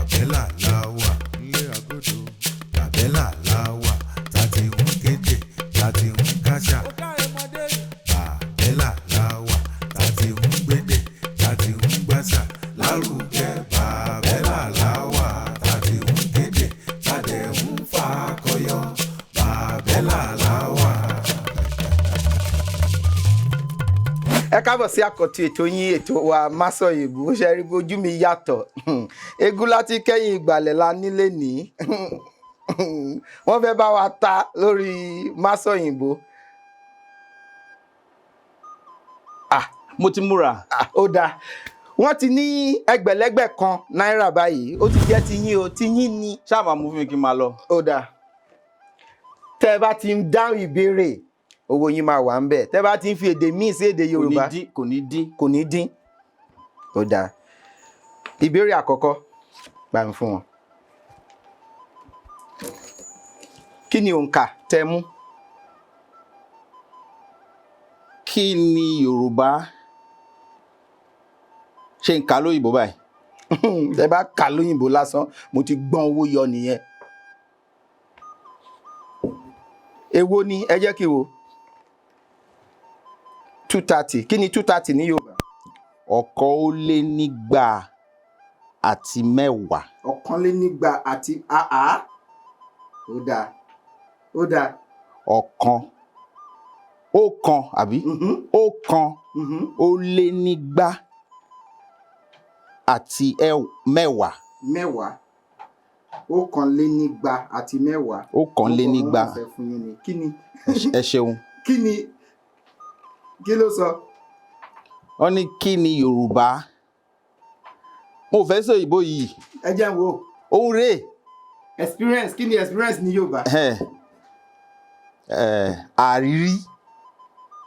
Bàbẹ́là la wà nílé agodo. Bàbẹ́là la wà tàti ń kéde tàti ń káṣà. Bàbẹ́là la wà tàti ń gbédè tàti ń gbàṣà. Lárugẹ bàbẹ́là la wà tàti ń kéde tàdé ń fàkọyọ. Bàbẹ́là la wà. Ẹ káàbọ̀ sí àkọ́tún ètò yín ètò wa Máṣọ̀yìnbó ṣe rí bójú mi yàtọ̀ eégún láti kẹ́yìn ìgbàlẹ̀ la nílé ní wọ́n fẹ́ bá wa ta lórí Máṣọ̀yìnbó. Mo ti múra. Ó dáa wọ́n ti ní ẹgbẹ̀lẹ́gbẹ̀ kan náírà báyìí ó ti jẹ́ tiyín o tiyín ni. Ṣáà máa mú fún mi kí n máa lọ. Ó dáa tẹ́ ẹ bá ti ń dáhùn ìbéèrè owó yín máa wà ń bẹ̀ tẹ́ bá ti ń fi èdè míì sí èdè Yorùbá kò ní dín. kò ní dín. Ó dáa ìbéèrè àkọ́kọ́ gbà mí fún wọn. Kí ni òǹkà tẹ́ mú? Kí ni Yorùbá ṣe ń kà lóyìnbó báyìí? Tẹ́ bá kà lóyìnbó lásán mo ti gbọ́n owó yọ nìyẹn. Èwo ni ẹ jẹ́ kí n wò. 230 kí ni 230 ní Yorùbá? 230. 230 àti àá. Ó dáa ó dáa. Ọ̀kan àbí? Ọ̀kan ó lé nígbà àti mẹ́wàá. 230 àti mẹ́wàá. 230. Kí ni? Ẹ ṣeun. Kí ni? Kí ló sọ? Wọ́n ní kí ni Yorùbá? Mo fẹ́ sọ ìbò yìí. Ẹ jẹ́ n wò. Òun rèé. Experience kí ni experience ní Yorùbá?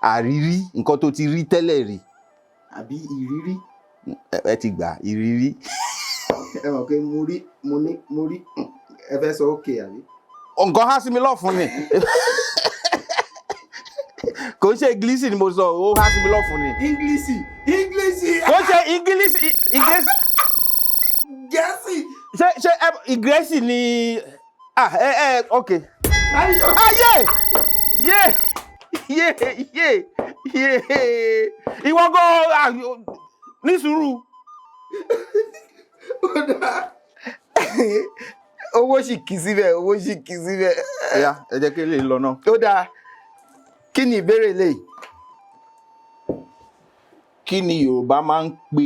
Àrírí nǹkan tó ti rí tẹ́lẹ̀ rí. Àbí ìrírí? Ẹ ti gbà ìrírí. Ẹ mọ̀ pé mo rí ẹ fẹ́ sọ òkè àbí? Nǹkan há sí mi lọ́fun ni. Kò ṣe English ni mo sọ, ó há sí mi lọ́fun ni. English. Kò ṣe English. Gẹ̀ẹ́sì. Ṣé Gẹ̀ẹ́sì ni okay. Ìwọ gan ní sùúrù. Owó sì kì síbẹ̀. Ẹ̀yà ẹ jẹ́ kí lè lọ náà. Ó dáa kí ni ìbéèrè lè? Kí ni Yorùbá máa ń pe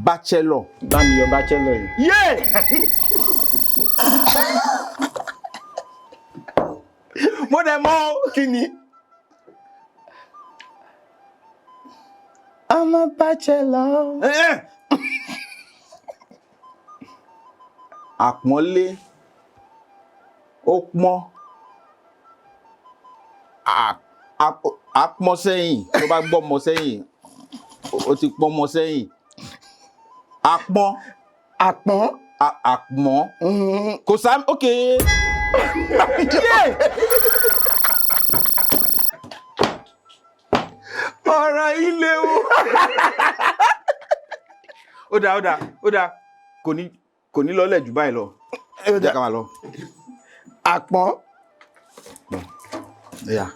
bachelor? Bá mi yọ bachelor yìí. Mo dẹ̀ mọ̀ kí ni? I'm a bachelor. Àpọ́nlé ó pọ́n àpọ́n sẹ́yìn tó bá gbọ́ mọ sẹ́yìn ó ti pọ́n mọ sẹ́yìn. Àpọ́n kò sá okay. Ọ̀rọ̀ ilé o. Ó dáa kò ní lọ́lẹ̀ jù báyìí lọ. Jẹ́ ká máa lọ. Àpọ́n. Yeah.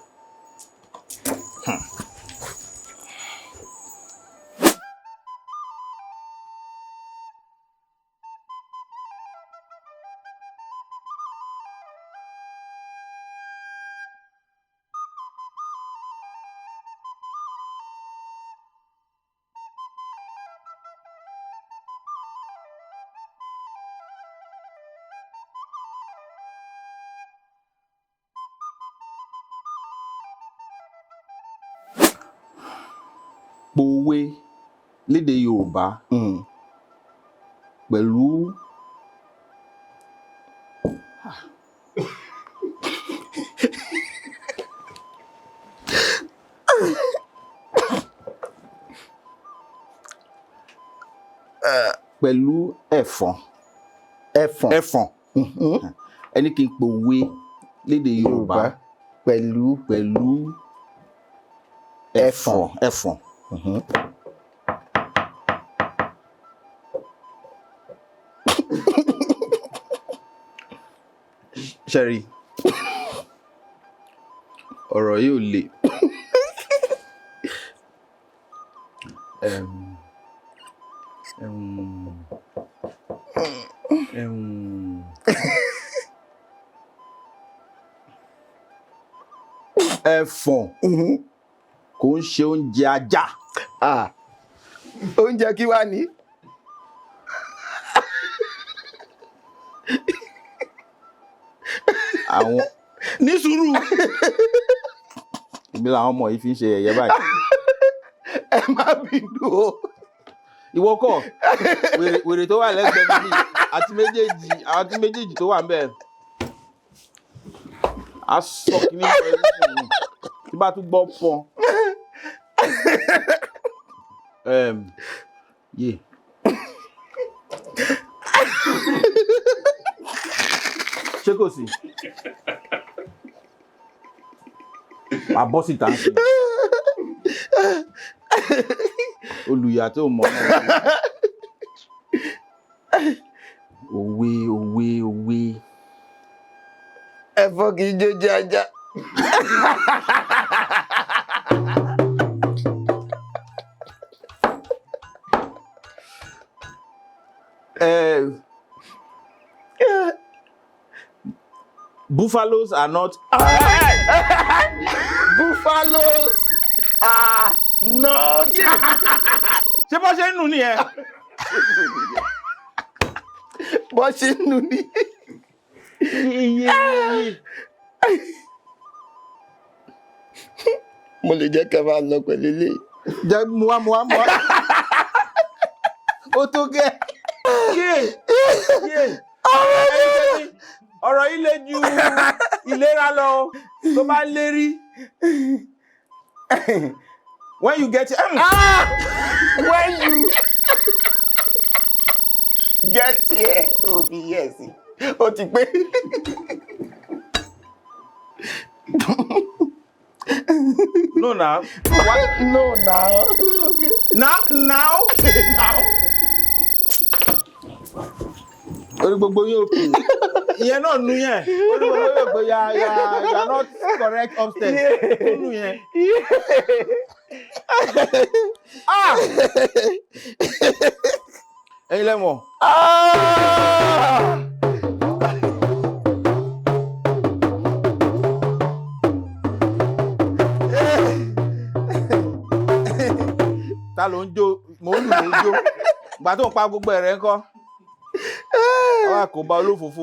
Pòwe lédè Yorùbá pẹ̀lú pẹ̀lú ẹ̀fọ̀n. Ẹni kí n pòwe lédè Yorùbá pẹ̀lú ẹ̀fọ̀n. Sherry. Ọ̀rọ̀ yìí ò le. Ẹ̀fọ̀n kò ń ṣe oúnjẹ ajá. Oúnjẹ kí wá ní? Àwọn ní sùúrù. Ibi làwọn ọmọ yìí fi ń ṣe ẹ̀yẹ báyìí. Ẹ má bínú o. Ìwọ kọ́ wèrè tó wà lẹ́gbẹ̀ẹ́ mi àti méjèèjì tó wà ńbẹ̀. A sọ kí ní ìwọ ẹni fún mi. Tí bá tún gbọ́ pọ́n. Yé. Ṣé kò sí? Àbọ̀ síta ń ṣe. Olùyà tó mọ̀ náà. Òwe. Ẹ̀fọ́ kì í jójú ajá. Buffaloes are not. Buffaloes are not. Ṣé bó ṣe ń nù nìyẹn? Bó ṣe ń nù ní. Mo lè jẹ́ ká máa lọ pẹ̀lú ilé. Jẹ́ mu wá. Ó tó gẹ́. Ọ̀rọ̀ yìí le ju ìlera lọ. Tó bá lérí. When you get when you get here, oh yes, ó ti pé. No now. What? No now. Okay. Now. Orí gbogbo yóò pè. Ìyẹn náà nu yẹn. Orí gbogbo yóò pè ya not correct upstairs. Nu yẹn. Ẹ̀yin lẹ́mọ̀. Ta ló ń jó? Mò ń lù ló ń jó. Ìgbà tó ń pa gbogbo ẹ̀rẹ̀ ńkọ́. Àwa kò bá olófòfó.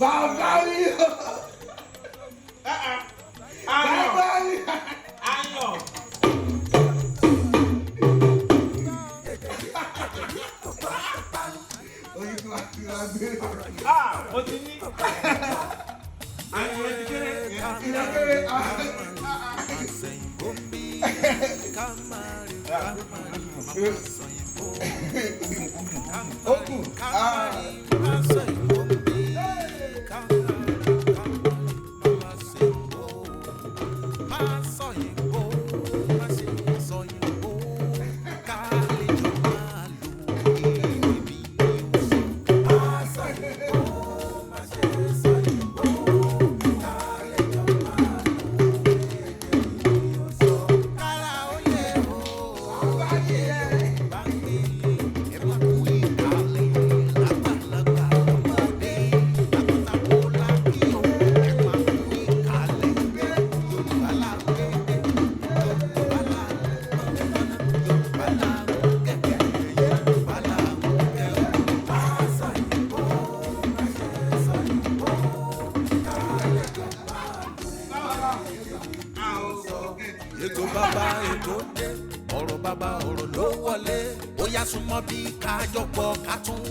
Bàbá mi. Bàbá mi. Ayọ̀. Mo ti ní. Ayọ̀ ti kéré. Ètò bàbá ètò dé, ọ̀rọ̀ bàbá ọ̀rọ̀ ló wọlé, ó yá súnmọ́ bí kájọpọ̀ ká tún